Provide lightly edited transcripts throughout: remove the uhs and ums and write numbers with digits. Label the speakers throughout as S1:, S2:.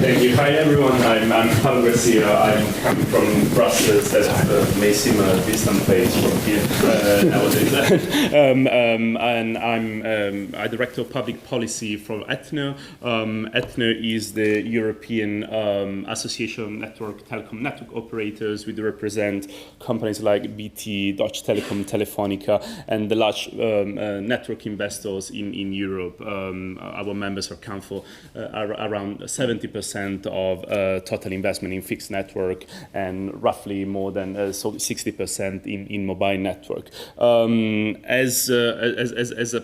S1: Thank you. Hi everyone, I'm Paolo Grassia. I'm coming from Brussels. That may seem a distant place from here nowadays. And I'm a Director of Public Policy from ETNO. ETNO is the European Association of Telecom Network Operators. We do represent companies like BT, Deutsche Telekom, Telefonica, and the large network investors in Europe. Our members account for around 70% of total investment in fixed network and roughly more than 60% in mobile network. As a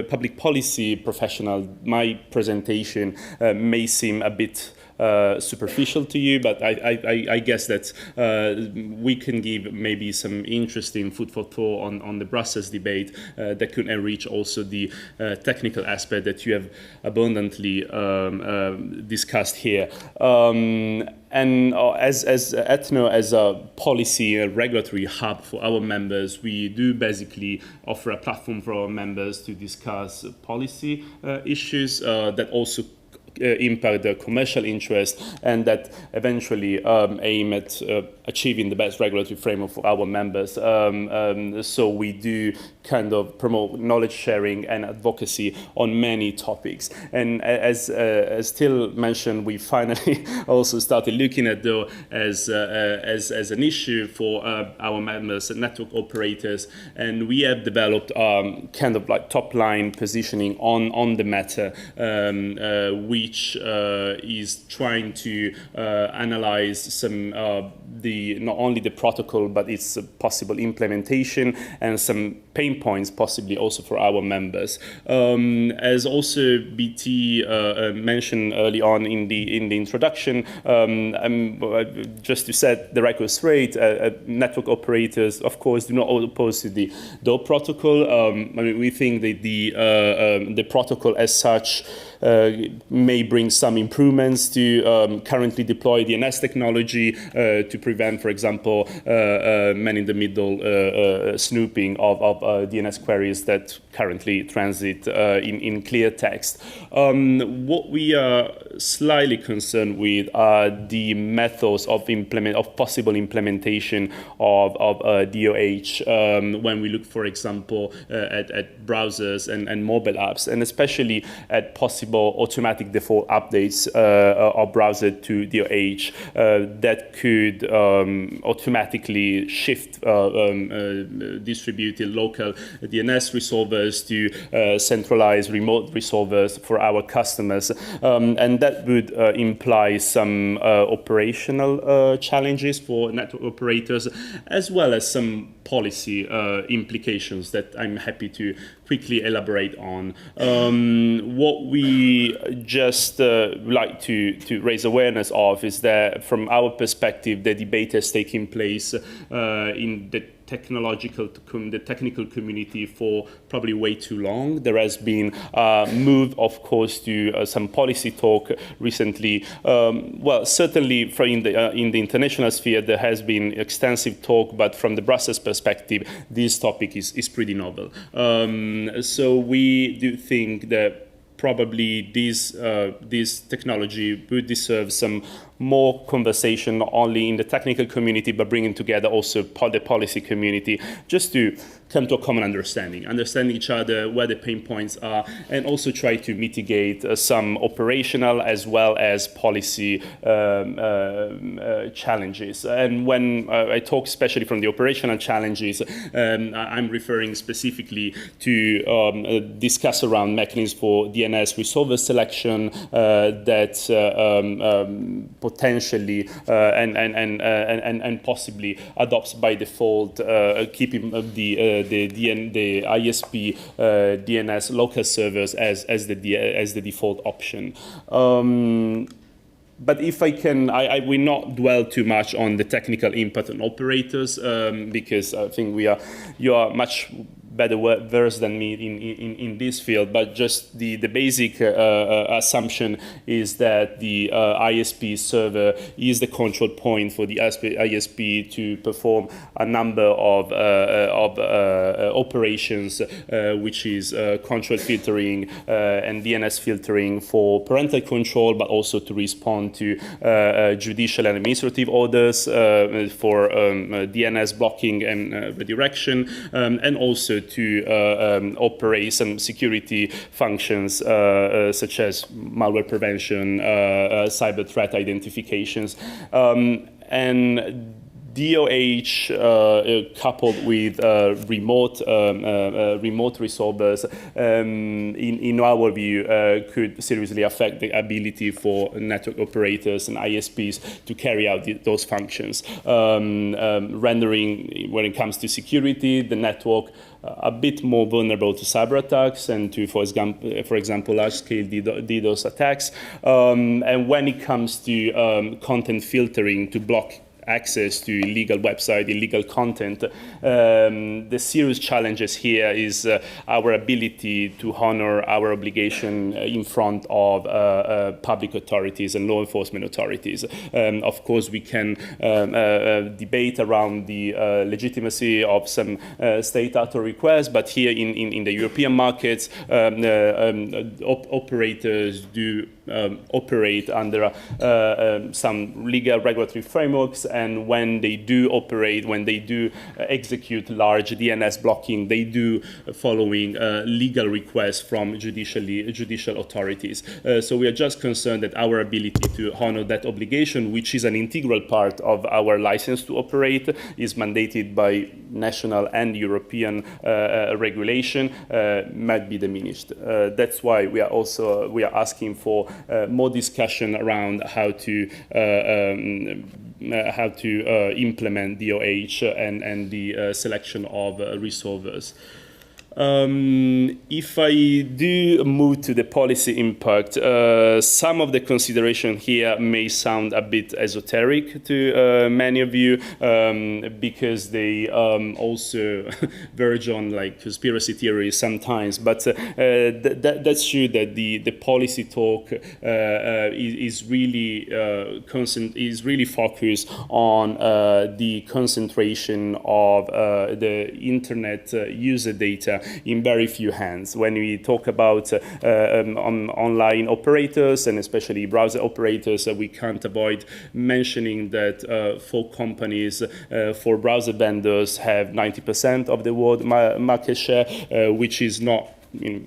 S1: public policy professional, my presentation may seem a bit superficial to you, but I guess that we can give maybe some interesting food for thought on the Brussels debate that could enrich also the technical aspect that you have abundantly discussed here. And as ETNO, as a policy, a regulatory hub for our members, we do basically offer a platform for our members to discuss policy issues that also impact the commercial interest and that eventually aim at achieving the best regulatory framework for our members. So we do kind of promote knowledge sharing and advocacy on many topics. And as Till mentioned, we finally also started looking at DoH as an issue for our members and network operators, and we have developed kind of like top line positioning on the matter, which is trying to analyze some not only the protocol but its possible implementation and some pain points possibly also for our members. As also BT mentioned early on in the introduction, just to set the record straight, network operators of course do not oppose to the DoH Protocol. I mean, we think that the protocol as such may bring some improvements to currently deploy DNS technology to prevent, for example, man-in-the-middle snooping of DNS queries that currently transit in clear text. What we are slightly concerned with are the methods of possible implementation of DoH when we look, for example, at browsers and mobile apps, and especially at possible automatic default updates of browser to DoH that could automatically shift distributed local DNS resolvers to centralized remote resolvers for our customers. And that would imply some operational challenges for network operators, as well as some policy implications that I'm happy to quickly elaborate on. What we just like to raise awareness of is that from our perspective, the debate has taken place in the technical community for probably way too long. There has been a move, of course, to some policy talk recently. Well, certainly in the international sphere, there has been extensive talk, but from the Brussels perspective, this topic is pretty novel. So we do think that probably this technology would deserve some more conversation, not only in the technical community, but bringing together also the policy community, just to come to a common understanding each other, where the pain points are, and also try to mitigate some operational as well as policy challenges. And when I talk especially from the operational challenges, I'm referring specifically to discuss around mechanisms for DNS resolver selection that potentially and possibly adopts by default, keeping the ISP DNS local servers as the default option. But if I can, I will not dwell too much on the technical impact on operators because I think you are much better versed than me in this field, but just the basic assumption is that the ISP server is the control point for the ISP to perform a number of operations, which is control filtering and DNS filtering for parental control, but also to respond to judicial and administrative orders for DNS blocking and redirection, and also to operate some security functions such as malware prevention, cyber threat identifications, and DoH coupled with remote resolvers, in our view, could seriously affect the ability for network operators and ISPs to carry out those functions, rendering, when it comes to security, the network a bit more vulnerable to cyber attacks and to, for example, large-scale DDoS attacks. And when it comes to content filtering to block access to illegal website, illegal content, the serious challenges here is our ability to honor our obligation in front of public authorities and law enforcement authorities. Of course, we can debate around the legitimacy of some state author requests, but here in the European markets, operators do operate under some legal regulatory frameworks, and when they do operate, when they do execute large DNS blocking, they do following legal requests from judicial authorities. So we are just concerned that our ability to honor that obligation, which is an integral part of our license to operate, is mandated by national and European regulation, might be diminished. That's why we are asking for more discussion around how to implement DoH and the selection of resolvers. If I do move to the policy impact, some of the consideration here may sound a bit esoteric to many of you, because they also verge on like conspiracy theories sometimes. But that's true that the policy talk is really focused on the concentration of the internet user data in very few hands. When we talk about online operators, and especially browser operators, we can't avoid mentioning that for companies, for browser vendors, have 90% of the world market share, which is not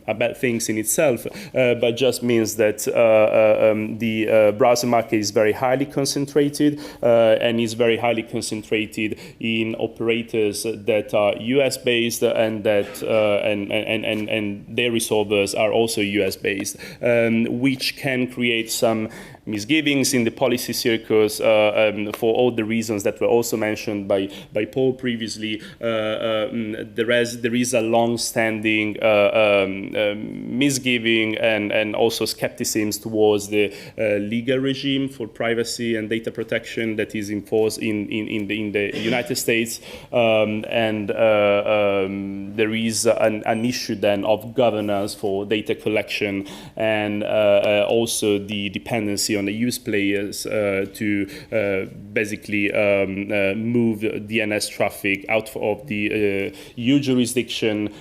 S1: a bad things in itself, but just means that the browser market is very highly concentrated, and is very highly concentrated in operators that are US based, and that and their resolvers are also US based, which can create some misgivings in the policy circles for all the reasons that were also mentioned by Paul previously. There is a long-standing misgiving and also skepticism towards the legal regime for privacy and data protection that is enforced in the United States, and there is an issue then of governance for data collection, and also the dependency on the use players to basically move DNS traffic out of the EU jurisdiction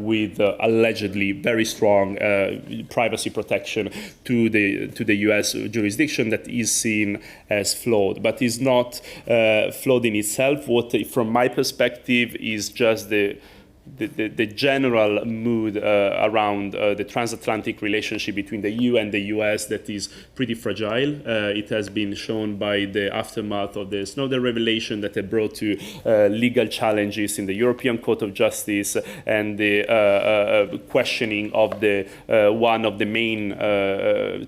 S1: with allegedly very strong privacy protection to the US jurisdiction that is seen as flawed, but is not flawed in itself. What, from my perspective, is just the general mood around the transatlantic relationship between the EU and the US that is pretty fragile. It has been shown by the aftermath of the Snowden revelation that had brought to legal challenges in the European Court of Justice, and the questioning of the one of the main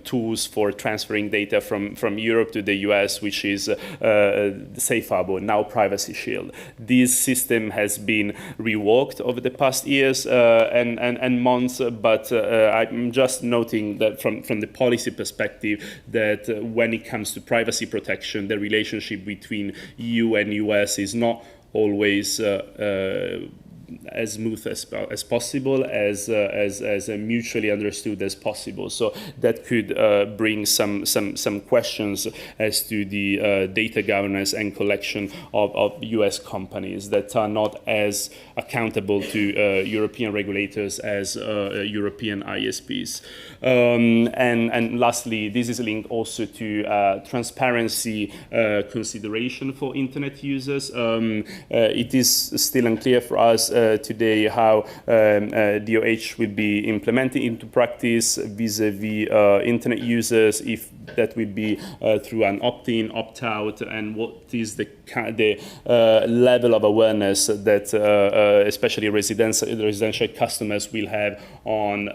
S1: tools for transferring data from Europe to the US, which is the Safe Harbor, now Privacy Shield. This system has been reworked over the past years and months, but I'm just noting that from the policy perspective, that when it comes to privacy protection, the relationship between EU and US is not always as smooth as possible, as mutually understood as possible. So that could bring some questions as to the data governance and collection of US companies that are not as accountable to European regulators as European ISPs. And lastly, this is linked also to transparency consideration for internet users. It is still unclear for us today how DoH will be implemented into practice vis-a-vis internet users, if that will be through an opt-in, opt-out, and what is the level of awareness that especially residential customers will have on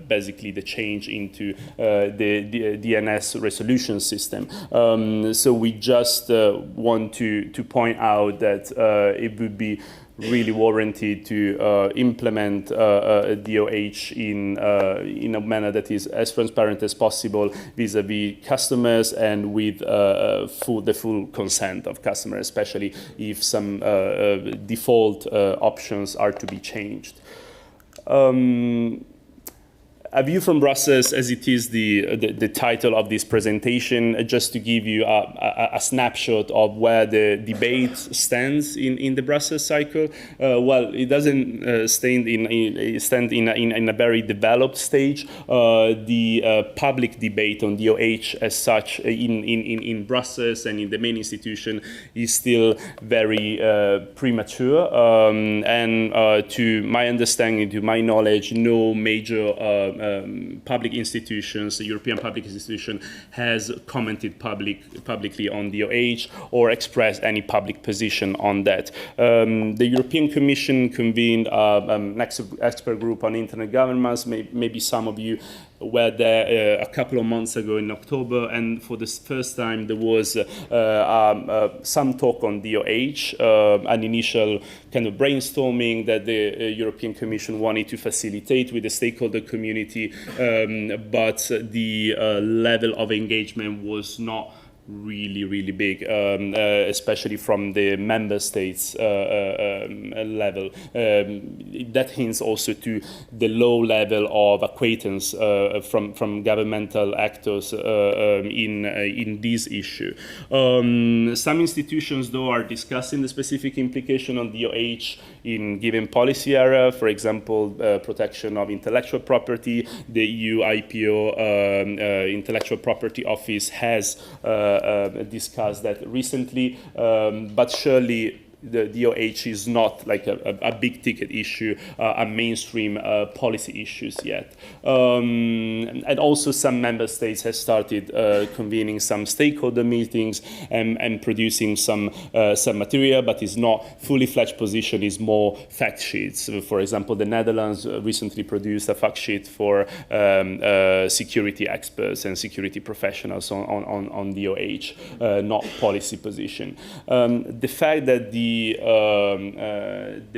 S1: basically the change into the DNS resolution system. So we just want to point out that it would be really warranted to implement DoH in a manner that is as transparent as possible vis-a-vis customers and with the full consent of customers, especially if some default options are to be changed. A view from Brussels, as it is the title of this presentation, just to give you a snapshot of where the debate stands in the Brussels cycle. Well, it doesn't stand in a very developed stage. The public debate on DoH as such in Brussels and in the main institution is still very premature. And to my understanding, to my knowledge, no major public institutions, the European public institution, has commented publicly on DoH or expressed any public position on that. The European Commission convened an expert group on internet governance. Maybe some of you were there a couple of months ago in October, and for the first time there was some talk on DoH, an initial kind of brainstorming that the European Commission wanted to facilitate with the stakeholder community, but the level of engagement was not really big, especially from the member states level. That hints also to the low level of acquaintance from governmental actors in this issue. Some institutions, though, are discussing the specific implication on DoH in given policy area. For example, protection of intellectual property. The EU IPO Intellectual Property Office has discussed that recently, but surely the DoH is not like a big ticket issue, a mainstream policy issues yet. And also some member states have started convening some stakeholder meetings and producing some material, but is not fully fledged position, is more fact sheets. For example, the Netherlands recently produced a fact sheet for security experts and security professionals on DoH, not policy position. The fact that the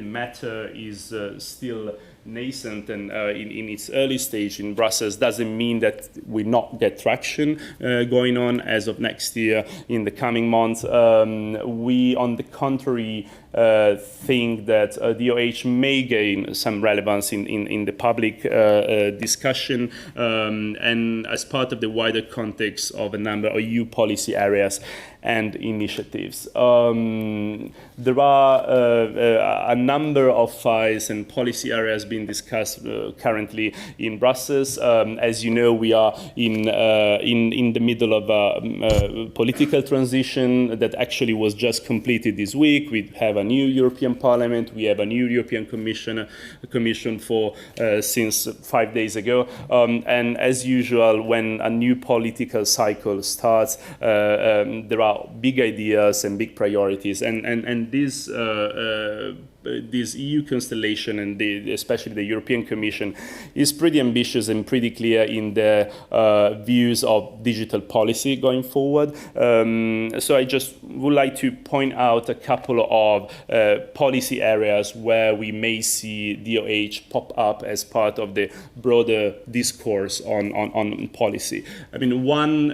S1: matter is still nascent and in its early stage in Brussels doesn't mean that we not get traction going on as of next year in the coming months. We, on the contrary, think that DoH may gain some relevance in the public discussion and as part of the wider context of a number of EU policy areas and initiatives. There are a number of files and policy areas being discussed currently in Brussels. As you know, we are in the middle of a political transition that actually was just completed this week. We have a new European Parliament. We have a new European Commission for since 5 days ago. And as usual, when a new political cycle starts, there are big ideas and big priorities, and this EU constellation and especially the European Commission is pretty ambitious and pretty clear in their views of digital policy going forward. So I just would like to point out a couple of policy areas where we may see DoH pop up as part of the broader discourse on policy. I mean, one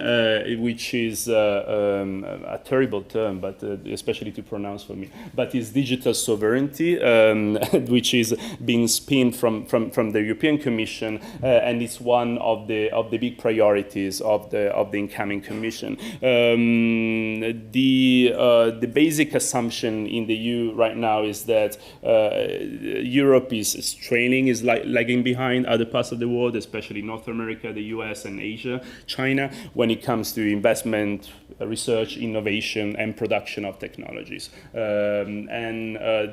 S1: which is a terrible term, but especially to pronounce for me, but is digital sovereignty.
S2: sovereignty, which is being spinned from the European Commission, and it's one of the big priorities of the incoming Commission. The basic assumption in the EU right now is that Europe is trailing, is lagging behind other parts of the world, especially North America, the US, and Asia, China, when it comes to investment, research, innovation, and production of technologies.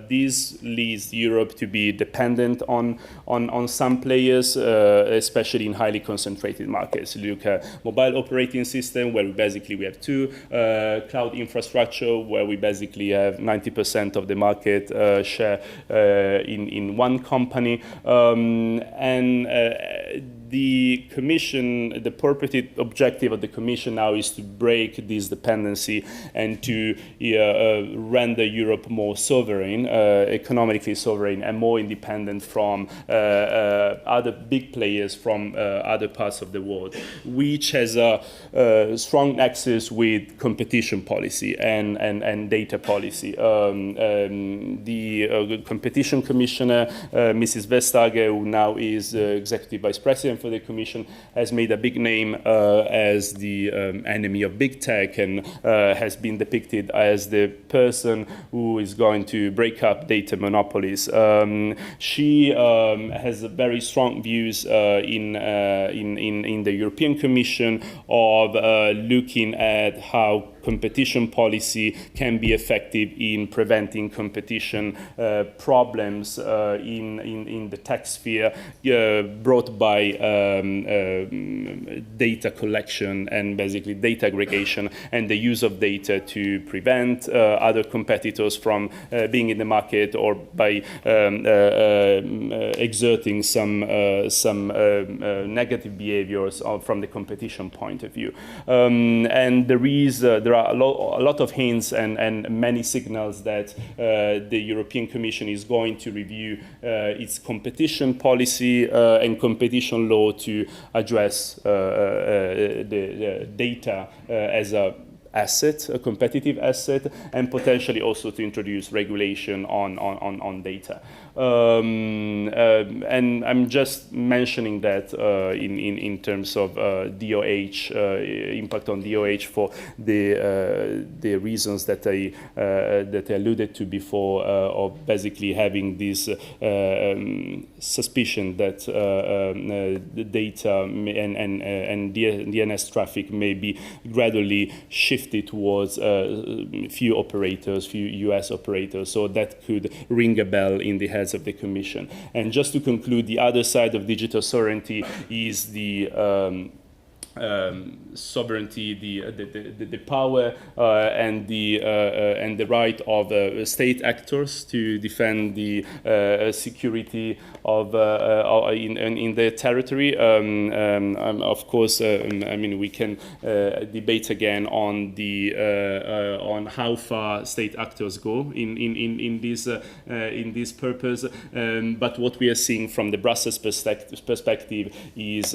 S2: This leads Europe to be dependent on some players, especially in highly concentrated markets. Look at mobile operating system, where we have two, cloud infrastructure, where we basically have 90% of the market share in one company, the Commission, the purported objective of the Commission now is to break this dependency and to render Europe more sovereign, economically sovereign, and more independent from other big players from other parts of the world, which has a strong nexus with competition policy and data policy. The Competition Commissioner, Mrs. Vestager, who now is Executive Vice President for the Commission, has made a big name as the enemy of big tech, and has been depicted as the person who is going to break up data monopolies. She has very strong views in the European Commission of looking at how competition policy can be effective in preventing competition problems in the tech sphere brought by data collection and basically data aggregation and the use of data to prevent other competitors from being in the market, or by exerting some negative behaviors from the competition point of view. And there are a lot of hints and many signals that the European Commission is going to review its competition policy and competition law to address the data as a competitive asset, and potentially also to introduce regulation on data. And I'm just mentioning that in terms of DoH, impact on DoH, for the reasons that I alluded to before, of basically having this suspicion that the data and DNS traffic may be gradually shifted towards few operators, few US operators, so that could ring a bell in the heads of the Commission. And just to conclude, the other side of digital sovereignty is the sovereignty, the power and the right of state actors to defend the security of in their territory. Of course, I mean, we can debate again on the on how far state actors go in this purpose. But what we are seeing from the Brussels perspective is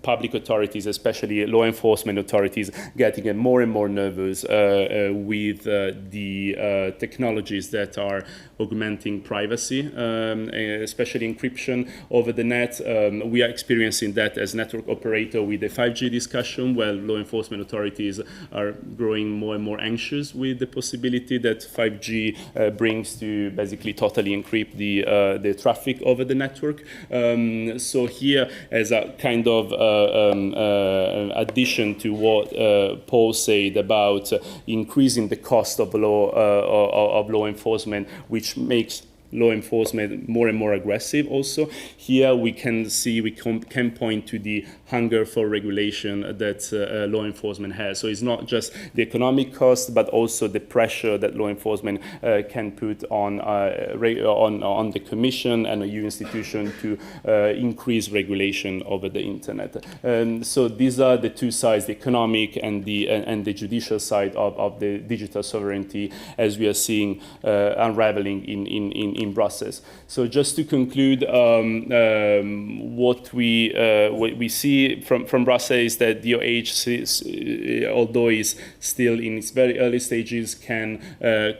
S2: public authorities, especially law enforcement authorities, getting more and more nervous with the technologies that are augmenting privacy, especially encryption over the net. We are experiencing that as network operator with the 5G discussion, where law enforcement authorities are growing more and more anxious with the possibility that 5G brings to basically totally encrypt the traffic over the network. So here, as a kind of addition to what Paul said about increasing the cost of law enforcement, which makes law enforcement more and more aggressive also. Here we can see, we can point to the hunger for regulation that law enforcement has. So it's not just the economic cost, but also the pressure that law enforcement can put on the Commission and a EU institution to increase regulation over the internet. So these are the two sides, the economic and the judicial side of the digital sovereignty, as we are seeing unraveling in in Brussels. So just to conclude, what we see from Brussels is that DoH, although is still in its very early stages, can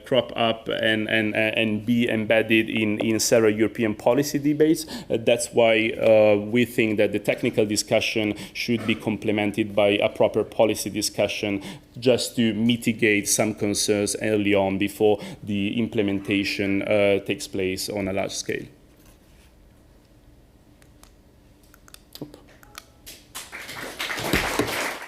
S2: crop up and be embedded in several European policy debates. That's why we think that the technical discussion should be complemented by a proper policy discussion, just to mitigate some concerns early on before the implementation takes place on a large scale.